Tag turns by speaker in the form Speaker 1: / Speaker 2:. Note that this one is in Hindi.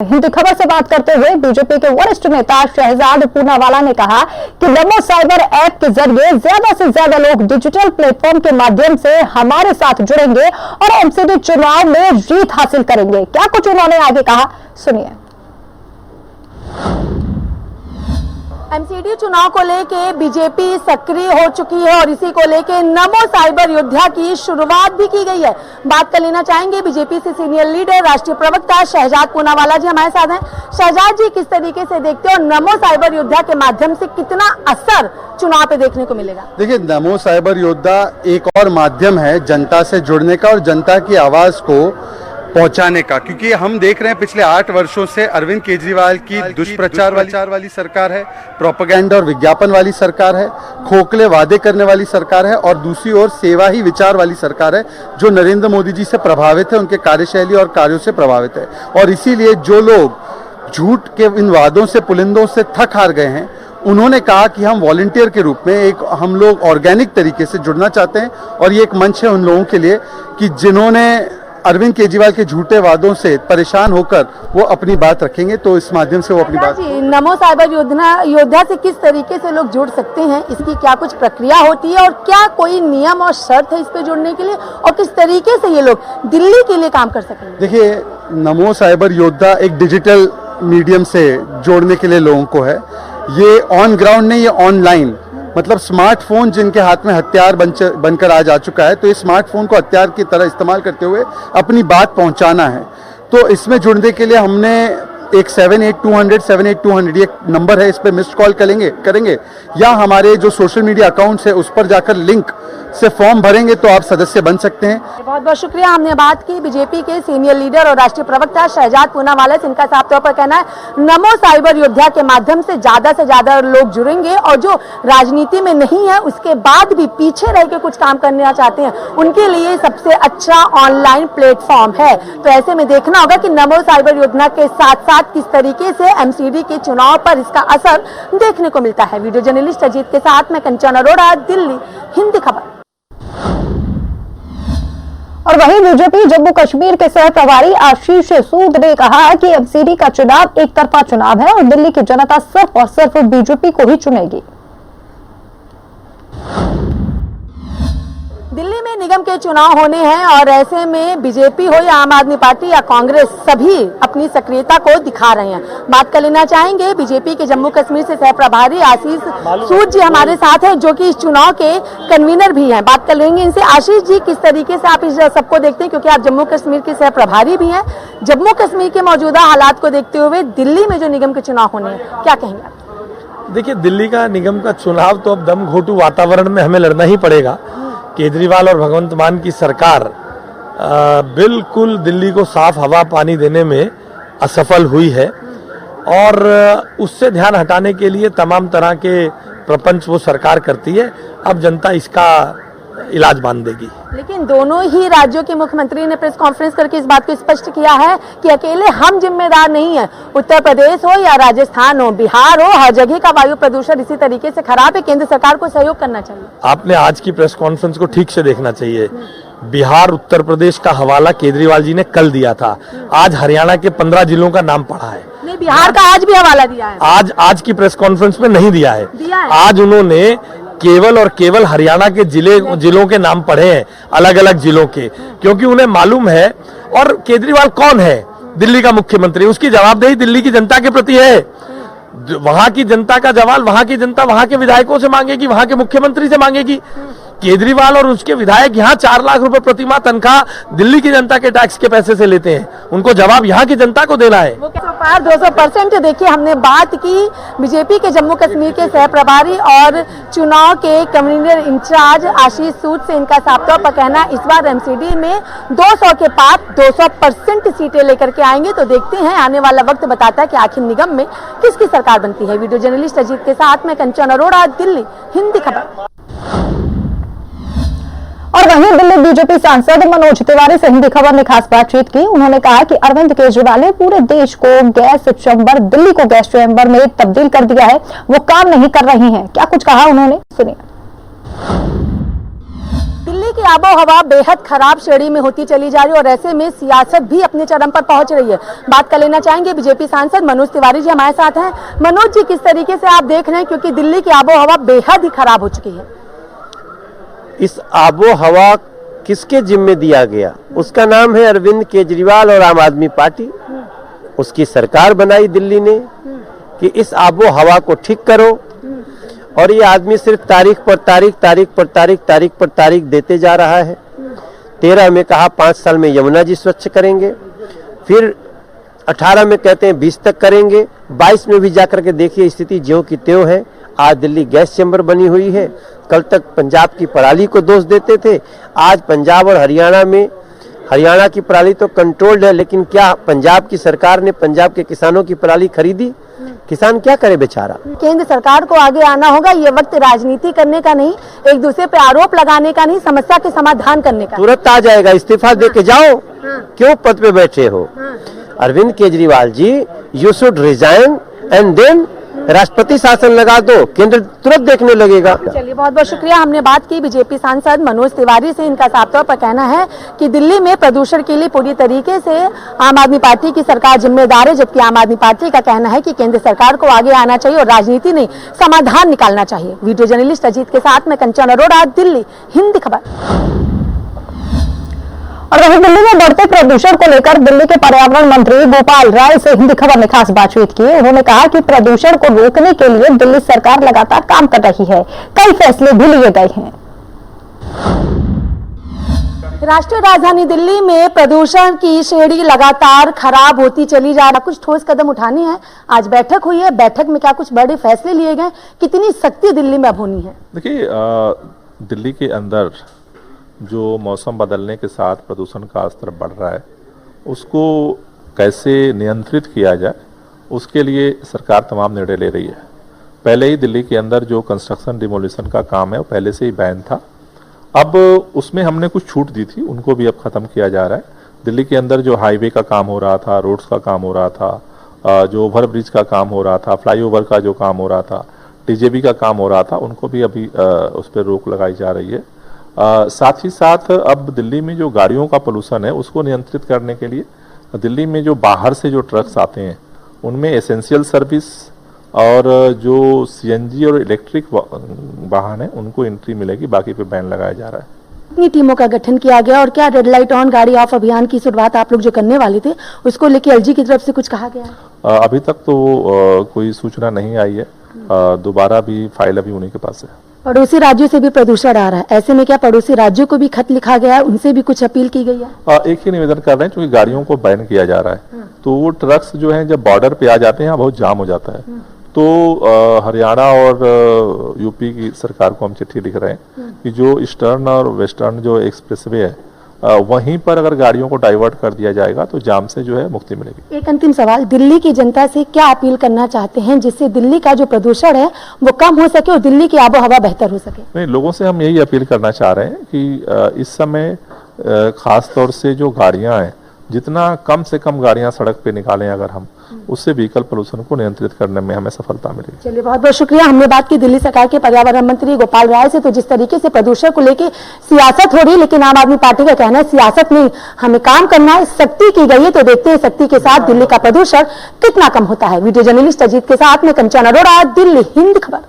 Speaker 1: हिंदी खबर से बात करते हुए बीजेपी के वरिष्ठ नेता शहजाद पूनावाला ने कहा कि नमो साइबर ऐप के जरिए ज्यादा से ज्यादा लोग डिजिटल प्लेटफॉर्म के माध्यम से हमारे साथ जुड़ेंगे और एमसीडी चुनाव में जीत हासिल करेंगे। क्या कुछ उन्होंने आगे कहा, सुनिए।
Speaker 2: एमसीडी चुनाव को लेके बीजेपी सक्रिय हो चुकी है और इसी को लेके नमो साइबर योद्धा की शुरुआत भी की गई है। बात कर लेना चाहेंगे बीजेपी से सीनियर लीडर राष्ट्रीय प्रवक्ता शहजाद पूनावाला जी हमारे साथ हैं। शहजाद जी, किस तरीके से देखते हो नमो साइबर योद्धा के माध्यम से कितना असर चुनाव पे देखने को मिलेगा?
Speaker 3: देखिए, नमो साइबर योद्धा एक और माध्यम है जनता से जुड़ने का और जनता की आवाज को पहुंचाने का, क्योंकि हम देख रहे हैं पिछले 8 वर्षों से अरविंद केजरीवाल की दुष्प्रचार वाली सरकार है, प्रोपेगेंडा और विज्ञापन वाली सरकार है, खोखले वादे करने वाली सरकार है और दूसरी ओर सेवा ही विचार वाली सरकार है जो नरेंद्र मोदी जी से प्रभावित है, उनके कार्यशैली और कार्यों से प्रभावित है। और इसीलिए जो लोग झूठ के इन वादों से पुलिंदों से थक हार गए हैं, उन्होंने कहा कि हम वॉलंटियर के रूप में हम लोग ऑर्गेनिक तरीके से जुड़ना चाहते हैं और ये एक मंच है उन लोगों के लिए कि जिन्होंने अरविंद केजरीवाल के झूठे वादों से परेशान होकर वो अपनी बात रखेंगे, तो इस माध्यम से वो अपनी बात।
Speaker 2: नमो साइबर योद्धा से किस तरीके से लोग जुड़ सकते हैं, इसकी क्या कुछ प्रक्रिया होती है और क्या कोई नियम और शर्त है इस पे जुड़ने के लिए और किस तरीके से ये लोग दिल्ली के लिए काम कर सकेंगे?
Speaker 3: देखिए, नमो साइबर योद्धा एक डिजिटल मीडियम से जोड़ने के लिए लोगों को है। ये ऑन ग्राउंड नहीं, ये ऑनलाइन, मतलब स्मार्टफोन जिनके हाथ में हथियार बनकर आज आ चुका है, तो इस स्मार्टफोन को हथियार की तरह इस्तेमाल करते हुए अपनी बात पहुंचाना है। तो इसमें जुड़ने के लिए हमने एक 78-200 ये नंबर है, इस पे मिस्ड कॉल करेंगे या हमारे जो सोशल मीडिया अकाउंट्स है उस पर जाकर लिंक से फॉर्म भरेंगे तो आप सदस्य बन सकते हैं।
Speaker 2: बहुत बहुत शुक्रिया। हमने बात की बीजेपी के सीनियर लीडर और राष्ट्रीय प्रवक्ता शहजाद पूनावाला से। इनका साफ तौर पर कहना है नमो साइबर योद्धा के माध्यम से ज्यादा लोग जुड़ेंगे और जो राजनीति में नहीं है उसके बाद भी पीछे रह के कुछ काम करना चाहते हैं उनके लिए सबसे अच्छा ऑनलाइन प्लेटफॉर्म है। तो ऐसे में देखना होगा कि नमो साइबर योद्धा के साथ साथ किस तरीके से एमसीडी के चुनाव पर इसका असर देखने को मिलता है। वीडियो जर्नलिस्ट अजीत के साथ मैं कंचन अरोड़ा, दिल्ली, हिंदी खबर।
Speaker 1: और वहीं बीजेपी जम्मू कश्मीर के सह प्रभारी आशीष सूद ने कहा कि एमसीडी का चुनाव एक तरफा चुनाव है और दिल्ली की जनता सिर्फ और सिर्फ बीजेपी को ही चुनेगी।
Speaker 2: दिल्ली में निगम के चुनाव होने हैं और ऐसे में बीजेपी हो या आम आदमी पार्टी या कांग्रेस सभी अपनी सक्रियता को दिखा रहे हैं। बात कर लेना चाहेंगे बीजेपी के जम्मू कश्मीर से सह प्रभारी आशीष सूद जी हमारे साथ हैं जो कि इस चुनाव के कन्वीनर भी हैं। बात कर लेंगे इनसे। आशीष जी, किस तरीके से आप इस सबको देखते हैं, क्योंकि आप जम्मू कश्मीर के सह प्रभारी भी हैं, जम्मू कश्मीर के मौजूदा हालात को देखते हुए दिल्ली में जो निगम के चुनाव होने हैं, क्या कहेंगे?
Speaker 4: देखिए, दिल्ली का निगम का चुनाव तो अब दम घोटू वातावरण में हमें लड़ना ही पड़ेगा। केजरीवाल और भगवंत मान की सरकार बिल्कुल दिल्ली को साफ हवा पानी देने में असफल हुई है और उससे ध्यान हटाने के लिए तमाम तरह के प्रपंच वो सरकार करती है। अब जनता इसका इलाज बांध देगी।
Speaker 2: लेकिन दोनों ही राज्यों के मुख्यमंत्री ने प्रेस कॉन्फ्रेंस करके इस बात को स्पष्ट किया है कि अकेले हम जिम्मेदार नहीं है। उत्तर प्रदेश हो या राजस्थान हो, बिहार हो, हर जगह का वायु प्रदूषण इसी तरीके से खराब है। केंद्र सरकार को सहयोग करना चाहिए।
Speaker 4: आपने आज की प्रेस कॉन्फ्रेंस को ठीक से देखना चाहिए। बिहार, उत्तर प्रदेश का हवाला केजरीवाल जी ने कल दिया था। आज हरियाणा के 15 जिलों का नाम पढ़ा है।
Speaker 2: नहीं, बिहार का आज भी हवाला दिया है।
Speaker 4: आज की प्रेस कॉन्फ्रेंस में नहीं दिया है। आज उन्होंने केवल और केवल हरियाणा के जिलों के नाम पढ़े हैं, अलग अलग जिलों के, क्योंकि उन्हें मालूम है। और केजरीवाल कौन है? दिल्ली का मुख्यमंत्री, उसकी जवाबदेही दिल्ली की जनता के प्रति है। वहां की जनता का जवाब वहां की जनता वहां के विधायकों से मांगेगी, वहां के मुख्यमंत्री से मांगेगी। केजरीवाल और उसके विधायक यहाँ 4 लाख रुपए प्रतिमाह तनख्वाह दिल्ली की जनता के टैक्स के पैसे से लेते हैं। उनको जवाब यहाँ की जनता को देना है।
Speaker 2: 200%। देखिए, हमने बात की बीजेपी के जम्मू कश्मीर के सह प्रभारी और चुनाव के कन्वीनर इंचार्ज आशीष सूद से। इनका साफ तौर पर कहना है इस बार एमसीडी में 200 के पार 200% सीटें लेकर के आएंगे। तो देखते हैं, आने वाला वक्त बताता है कि आखिर निगम में किसकी सरकार बनती है। वीडियो जर्नलिस्ट अजीत के साथ मैं कंचन अरोड़ा, दिल्ली, हिंदी खबर।
Speaker 1: और वहीं दिल्ली बीजेपी सांसद मनोज तिवारी से हिंदी खबर ने खास बातचीत की। उन्होंने कहा कि अरविंद केजरीवाल ने पूरे देश को गैस चैम्बर, दिल्ली को गैस चैम्बर में तब्दील कर दिया है, वो काम नहीं कर रही हैं। क्या कुछ कहा उन्होंने, सुनिए।
Speaker 2: दिल्ली की आबोहवा बेहद खराब श्रेणी में होती चली जा रही है और ऐसे में सियासत भी अपने चरम पर पहुंच रही है। बात कर लेना चाहेंगे बीजेपी सांसद मनोज तिवारी जी हमारे साथ हैं। मनोज जी, किस तरीके से आप देख रहे हैं, क्योंकि दिल्ली की आबोहवा बेहद ही खराब हो चुकी है।
Speaker 5: इस आबोहवा किसके जिम्मे दिया गया? उसका नाम है अरविंद केजरीवाल और आम आदमी पार्टी। उसकी सरकार बनाई दिल्ली ने कि इस आबोहवा को ठीक करो, और ये आदमी सिर्फ तारीख पर तारीख देते जा रहा है। 13 में कहा 5 साल में यमुना जी स्वच्छ करेंगे, फिर 18 में कहते हैं 20 तक करेंगे, 22 में भी जाकर के देखिए स्थिति ज्यों की त्यों है। आज दिल्ली गैस चैम्बर बनी हुई है। कल तक पंजाब की पराली को दोष देते थे, आज पंजाब और हरियाणा की पराली तो कंट्रोल्ड है, लेकिन क्या पंजाब की सरकार ने पंजाब के किसानों की पराली खरीदी? किसान क्या करे बेचारा।
Speaker 2: केंद्र सरकार को आगे आना होगा। ये वक्त राजनीति करने का नहीं, एक दूसरे पे आरोप लगाने का नहीं, समस्या के समाधान करने का।
Speaker 5: तुरंत आ जाएगा, इस्तीफा दे के जाओ। क्यों पद पे बैठे हो? Arvind Kejriwal ji, you should resign and then राष्ट्रपति शासन लगा दो, केंद्र तुरंत देखने लगेगा।
Speaker 2: चलिए, बहुत बहुत शुक्रिया। हमने बात की बीजेपी सांसद मनोज तिवारी से। इनका साफ तौर पर कहना है कि दिल्ली में प्रदूषण के लिए पूरी तरीके से आम आदमी पार्टी की सरकार जिम्मेदार है, जबकि आम आदमी पार्टी का कहना है कि केंद्र सरकार को आगे आना चाहिए और राजनीति नहीं, समाधान निकालना चाहिए। वीडियो जर्नलिस्ट अजीत के साथ में कंचन अरोड़ा, दिल्ली, हिंद खबर।
Speaker 1: और वहीं दिल्ली में बढ़ते प्रदूषण को लेकर दिल्ली के पर्यावरण मंत्री गोपाल राय से हिंदी खबर ने खास बातचीत की। उन्होंने कहा कि प्रदूषण को रोकने के लिए दिल्ली सरकार लगातार काम कर रही है, कई फैसले भी लिए गए हैं।
Speaker 2: राष्ट्रीय राजधानी दिल्ली में प्रदूषण की श्रेणी लगातार खराब होती चली जा रही है। कुछ ठोस कदम उठाने हैं। आज बैठक हुई है, बैठक में क्या कुछ बड़े फैसले लिए गए? कितनी सख्ती दिल्ली में अब होनी है?
Speaker 6: देखिए, दिल्ली के अंदर जो मौसम बदलने के साथ प्रदूषण का स्तर बढ़ रहा है, उसको कैसे नियंत्रित किया जाए, उसके लिए सरकार तमाम निर्णय ले रही है। पहले ही दिल्ली के अंदर जो कंस्ट्रक्शन डिमोलिशन का काम है वो पहले से ही बैन था। अब उसमें हमने कुछ छूट दी थी, उनको भी अब ख़त्म किया जा रहा है। दिल्ली के अंदर जो हाईवे का काम हो रहा था, रोड्स का काम हो रहा था, जो ओवर ब्रिज का काम हो रहा था, फ्लाईओवर का जो काम हो रहा था, टीजेबी का काम हो रहा था, उनको भी अभी उस पर रोक लगाई जा रही है। साथ ही साथ अब दिल्ली में जो गाड़ियों का पोल्यूशन है उसको नियंत्रित करने के लिए दिल्ली में जो बाहर से जो ट्रक्स आते हैं उनमें एसेंशियल सर्विस और जो सीएनजी और इलेक्ट्रिक वाहन है उनको एंट्री मिलेगी, बाकी पे बैन लगाया जा रहा है।
Speaker 2: कितनी टीमों का गठन किया गया और क्या रेड लाइट ऑन गाड़ी ऑफ अभियान की शुरुआत आप लोग जो करने वाले थे उसको लेके एलजी की तरफ से कुछ कहा गया है?
Speaker 6: अभी तक तो कोई सूचना नहीं आई है। दोबारा भी फाइल अभी उन्हीं के पास है।
Speaker 2: पड़ोसी राज्यों से भी प्रदूषण आ रहा है, ऐसे में क्या पड़ोसी राज्यों को भी खत लिखा गया है, उनसे भी कुछ अपील की गई है?
Speaker 6: एक ही निवेदन कर रहे हैं, क्योंकि गाड़ियों को बैन किया जा रहा है तो वो ट्रक्स जो हैं जब बॉर्डर पे आ जाते हैं बहुत जाम हो जाता है। तो हरियाणा और यूपी की सरकार को हम चिट्ठी लिख रहे हैं कि जो ईस्टर्न और वेस्टर्न जो एक्सप्रेसवे है वहीं पर अगर गाड़ियों को डाइवर्ट कर दिया जाएगा तो जाम से जो है मुक्ति मिलेगी।
Speaker 2: एक अंतिम सवाल, दिल्ली की जनता से क्या अपील करना चाहते हैं जिससे दिल्ली का जो प्रदूषण है वो कम हो सके और दिल्ली की आबोहवा बेहतर हो सके?
Speaker 6: नहीं, लोगों से हम यही अपील करना चाह रहे हैं कि इस समय खास तौर से जो गाड़ियां हैं, जितना कम से कम गाड़ियां सड़क पे निकालें अगर हम, उससे व्हीकल पोल्यूशन को नियंत्रित करने में हमें सफलता मिलेगी।
Speaker 2: चलिए, बहुत बहुत शुक्रिया। हमने बात की दिल्ली सरकार के पर्यावरण मंत्री गोपाल राय से। तो जिस तरीके से प्रदूषण को लेकर सियासत हो रही, लेकिन आम आदमी पार्टी का कहना है सियासत नहीं, हमें काम करना है, सख्ती की गई है। तो देखते हैं सख्ती के साथ दिल्ली का प्रदूषण कितना कम होता है। वीडियो जर्नलिस्ट अजीत के साथ में कंचन अरोड़ा, दिल्ली, हिंद खबर।